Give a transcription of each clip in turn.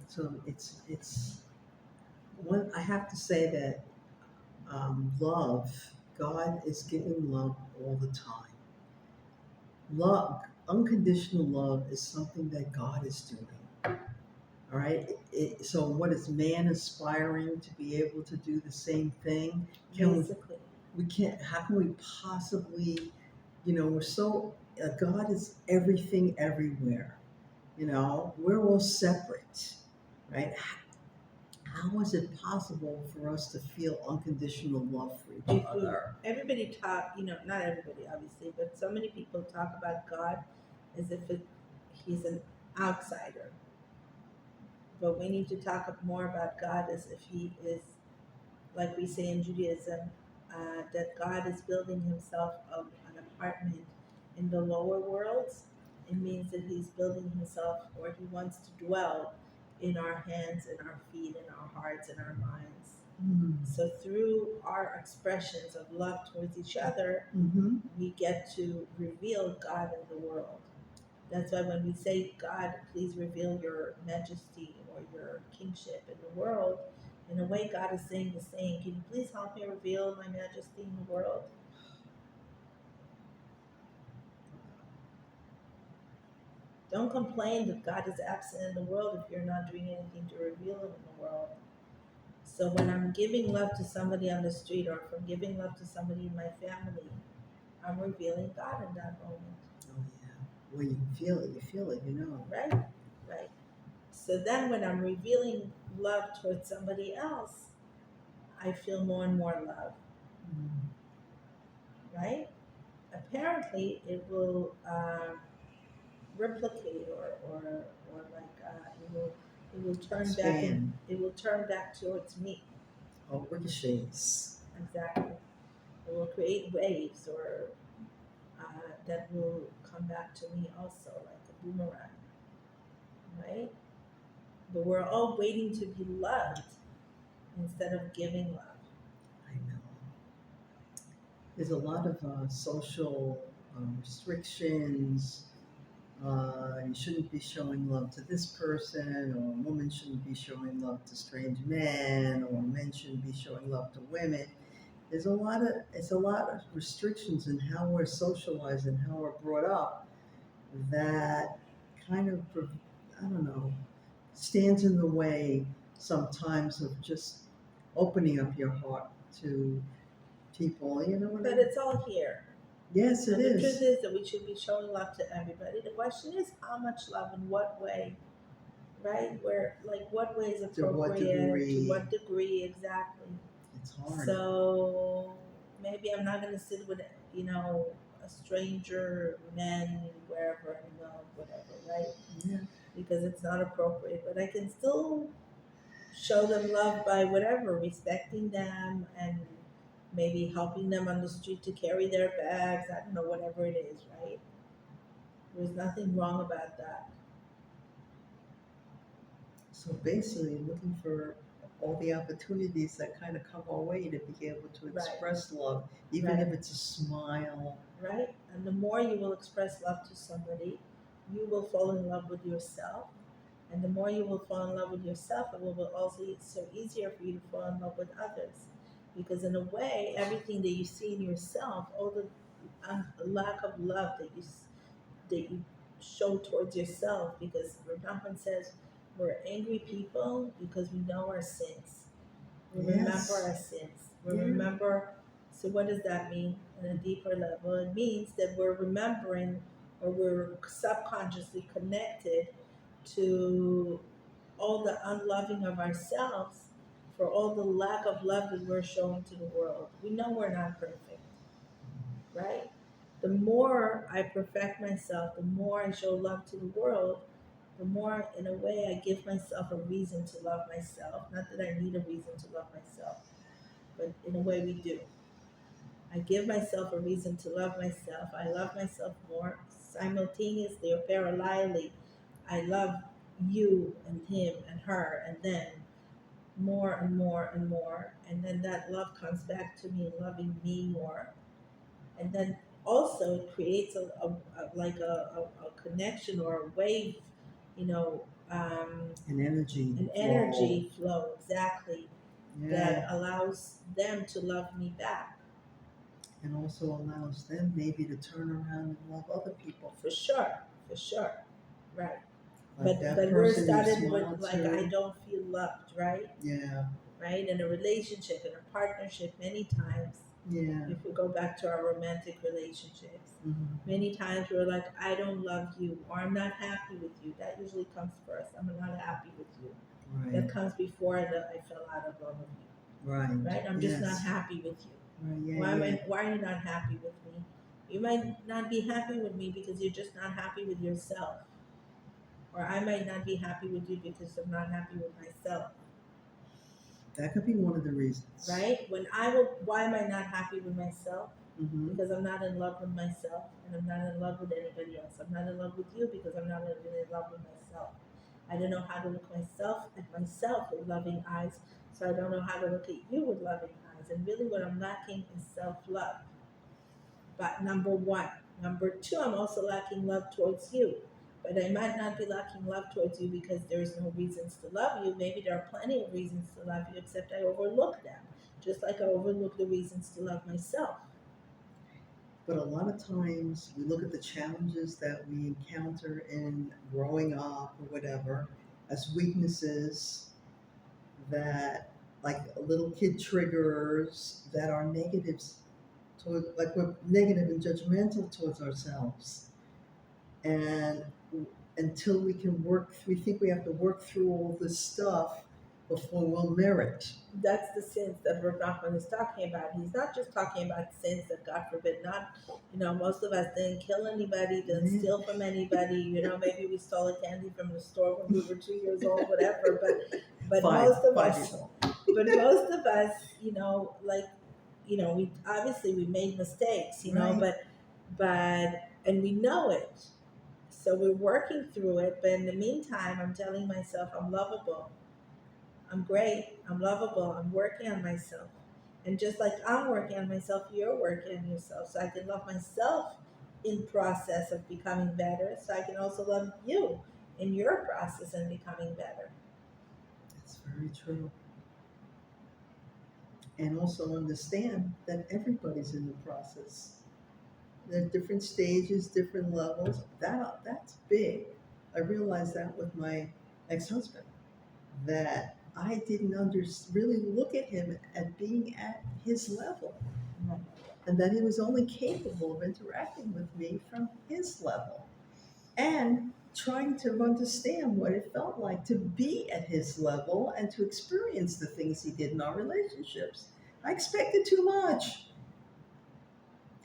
So it's one. I have to say that love. God is giving love all the time. Love, unconditional love, is something that God is doing. All right. So, what is man aspiring to be able to do the same thing? Can we? Basically. We can't. How can we possibly? We're so. God is everything, everywhere. We're all separate, right? How is it possible for us to feel unconditional love for each If we, other? everybody talk, not everybody obviously, but so many people talk about God as if he's an outsider. But we need to talk more about God as if he is, like we say in Judaism, that God is building himself an apartment in the lower worlds. It means that he's building himself, or he wants to dwell in our hands and our feet and our hearts and our minds. Mm. So through our expressions of love towards each other, Mm-hmm. we get to reveal God in the world. That's why when we say, God, please reveal your majesty or your kingship in the world, in a way, God is saying the same. Can you please help me reveal my majesty in the world? Don't complain that God is absent in the world if you're not doing anything to reveal him in the world. So when I'm giving love to somebody on the street, or if I'm giving love to somebody in my family, I'm revealing God in that moment. Oh yeah. When you feel it, you feel it. Right? Right. So then when I'm revealing love towards somebody else, I feel more and more love, Mm. right? Apparently, it will replicate, or like it will turn back, and Expand. it will turn back towards me. Oh, ricochets. Exactly. It will create waves, or that will come back to me also, like a boomerang, right? But we're all waiting to be loved instead of giving love. I know. There's a lot of social restrictions. You shouldn't be showing love to this person, or a woman shouldn't be showing love to strange men, or men shouldn't be showing love to women. It's a lot of restrictions in how we're socialized and how we're brought up that kind of, I don't know, stands in the way sometimes of just opening up your heart to people. You know what I But mean? it's all here. Yes, it And the truth is. is that we should be showing love to everybody. The question is how much love, in what way, right? Where, like, what way is To what appropriate, to degree? what degree exactly. It's hard. So maybe I'm not going to sit with, a stranger man wherever I know, whatever, right? Yeah. Because it's not appropriate. But I can still show them love by whatever, respecting them, and maybe helping them on the street to carry their bags. I don't know, whatever it is, right? There's nothing wrong about that. So basically, looking for all the opportunities that kind of come our way to be able to Right, express love, even if right, it's a smile. right. And the more you will express love to somebody, you will fall in love with yourself. And the more you will fall in love with yourself, it will also be so easier for you to fall in love with others. Because in a way, everything that you see in yourself, all the lack of love that you show towards yourself, because Nachman says we're angry people because we know our sins. We remember Yes. our sins. We Yeah. remember. So what does that mean on a deeper level? It means that we're remembering, or we're subconsciously connected to all the unloving of ourselves, for all the lack of love that we're showing to the world. We know we're not perfect, right? The more I perfect myself, the more I show love to the world, the more, in a way, I give myself a reason to love myself. Not that I need a reason to love myself, but in a way, we do. I give myself a reason to love myself. I love myself more simultaneously, or parallelly. I love you and him and her and them more and more and more. And then that love comes back to me, loving me more. And then also it creates a connection, or a wave, you know An energy an flow. energy flow, exactly, that Yeah. allows them to love me back. And also allows them maybe to turn around and love other people. For sure, for sure, right. Like that But we're person you started with smile like I to. don't feel loved, right? Yeah. Right, in a relationship, in a partnership, many times, Yeah. if we go back to our romantic relationships, Mm-hmm. many times we're like, I don't love you, or I'm not happy with you. That usually comes first. I'm not happy with you. Right. That comes before I fell out of love with you. Right. Right? I'm just not Yes. happy with you. Right. Yeah. Why am Yeah. I? Why are you not happy with me? You might not be happy with me because you're just not happy with yourself, or I might not be happy with you because I'm not happy with myself. That could be one of the reasons. Right? Why am I not happy with myself? Mm-hmm. Because I'm not in love with myself, and I'm not in love with anybody else. I'm not in love with you because I'm not even in love with myself. I don't know how to look at myself with loving eyes, so I don't know how to look at you with loving eyes. And really, what I'm lacking is self love. But number one. Number two, I'm also lacking love towards you. But I might not be lacking love towards you because there's no reasons to love you. Maybe there are plenty of reasons to love you, except I overlook them. Just like I overlook the reasons to love myself. But a lot of times we look at the challenges that we encounter in growing up or whatever as weaknesses that, like little kid triggers that are negatives toward, like we're negative and judgmental towards ourselves. And until we can work, we think we have to work through all this stuff before we'll merit. That's the sins that Rav Nachman is talking about. He's not just talking about sins that, God forbid, not, most of us didn't kill anybody, didn't Yeah. steal from anybody, maybe we stole a candy from the store when we were 2 years old, whatever. But Five, most of 5 years us, old. but most of us, like, we obviously we made mistakes, Right. and we know it. So we're working through it. But in the meantime, I'm telling myself I'm lovable. I'm great. I'm lovable. I'm working on myself. And just like I'm working on myself, you're working on yourself. So I can love myself in process of becoming better. So I can also love you in your process and becoming better. That's very true. And also understand that everybody's in the process. There are different stages, different levels. That's big. I realized that with my ex-husband, that I didn't really look at him at being at his level, and that he was only capable of interacting with me from his level, and trying to understand what it felt like to be at his level and to experience the things he did in our relationships. I expected too much.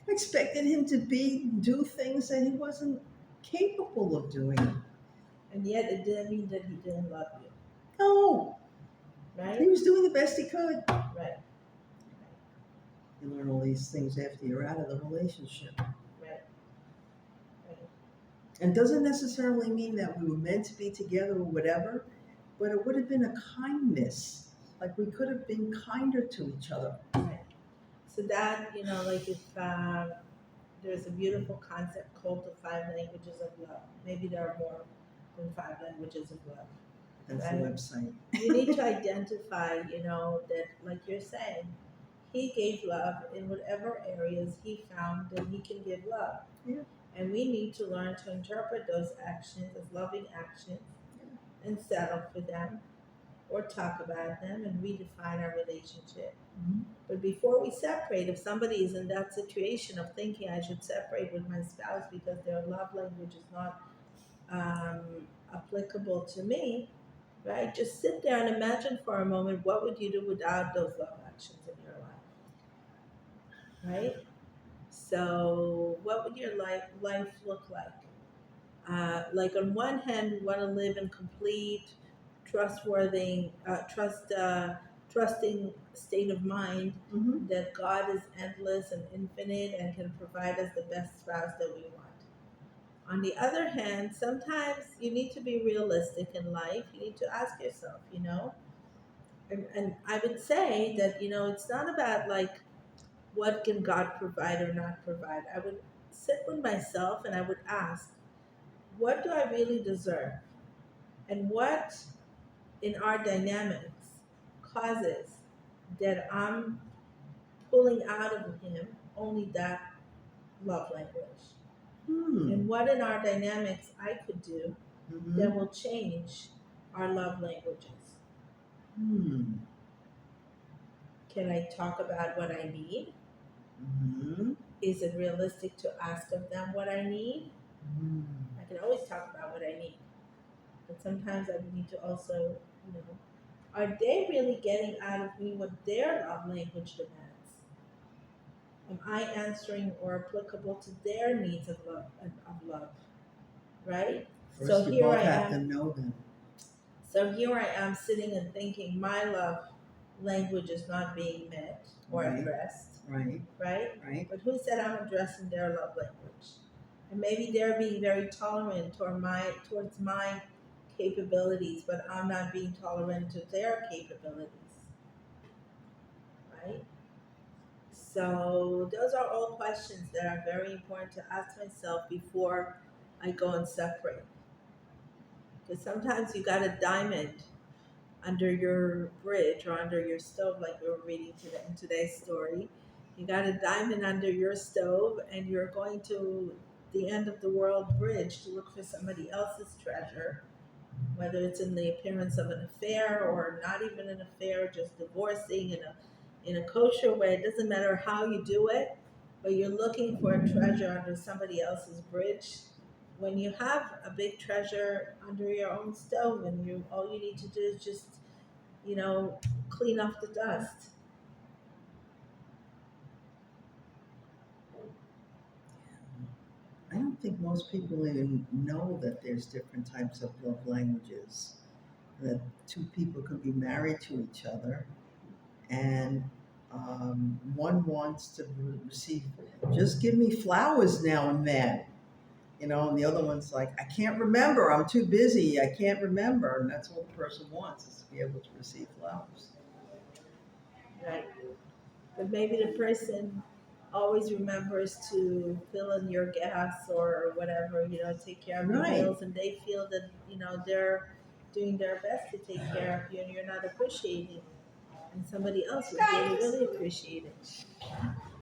I expected him to do things that he wasn't capable of doing. And yet it didn't mean that he didn't love you. No, Right? he was doing the best he could. Right. You learn all these things after you're out of the relationship. Right. Right. And doesn't necessarily mean that we were meant to be together or whatever, but it would have been a kindness. Like we could have been kinder to each other. Right. So that, like if there's a beautiful concept called the 5 languages of love. Maybe there are more than 5 languages of love. That's Right? the website. You need to identify, that, like you're saying, he gave love in whatever areas he found that he can give love. Yeah. And we need to learn to interpret those actions as loving actions and settle for them or talk about them and redefine our relationship. Mm-hmm. But before we separate, if somebody is in that situation of thinking I should separate with my spouse because their love language is not applicable to me, right? Just sit there and imagine for a moment what would you do without those love actions in your life, right? So, what would your life look like? Like on one hand, we want to live in complete, trustworthy, trusting state of mind Mm-hmm. that God is endless and infinite and can provide us the best spouse that we want. On the other hand, sometimes you need to be realistic in life. You need to ask yourself, and I would say that, it's not about like what can God provide or not provide. I would sit with myself and I would ask, what do I really deserve? And what in our dynamics causes that I'm pulling out of him only that love language? Hmm. And what in our dynamics I could do Mm-hmm. that will change our love languages? Hmm. Can I talk about what I need? Mm-hmm. Is it realistic to ask of them what I need? Hmm. I can always talk about what I need, but sometimes I need to also, are they really getting out of me what their love language demands? Am I answering or applicable to their needs of love, right? First, So you here both I have to am. know them. So here I am sitting and thinking my love language is not being met or Right. addressed, Right. right? Right. But who said I'm addressing their love language? And maybe they're being very tolerant towards my capabilities, but I'm not being tolerant to their capabilities, right? So those are all questions that are very important to ask myself before I go and separate. Because sometimes you got a diamond under your bridge or under your stove, like we were reading today in today's story. You got a diamond under your stove, and you're going to the end of the world bridge to look for somebody else's treasure, whether it's in the appearance of an affair or not even an affair, just divorcing in a kosher way. It doesn't matter how you do it, but you're looking for a treasure under somebody else's bridge. When you have a big treasure under your own stove, and you all you need to do is just you know clean off the dust. I don't think most people even know that there's different types of love languages. That two people could be married to each other, and one wants to receive, just give me flowers now and then, and the other one's like, I can't remember, I'm too busy, I can't remember, and that's all the person wants is to be able to receive flowers. Right. But maybe the person always remembers to fill in your gas or whatever, take care of your Right. bills, and they feel that, they're doing their best to take care of you and you're not appreciating. And somebody else would really, really appreciate it.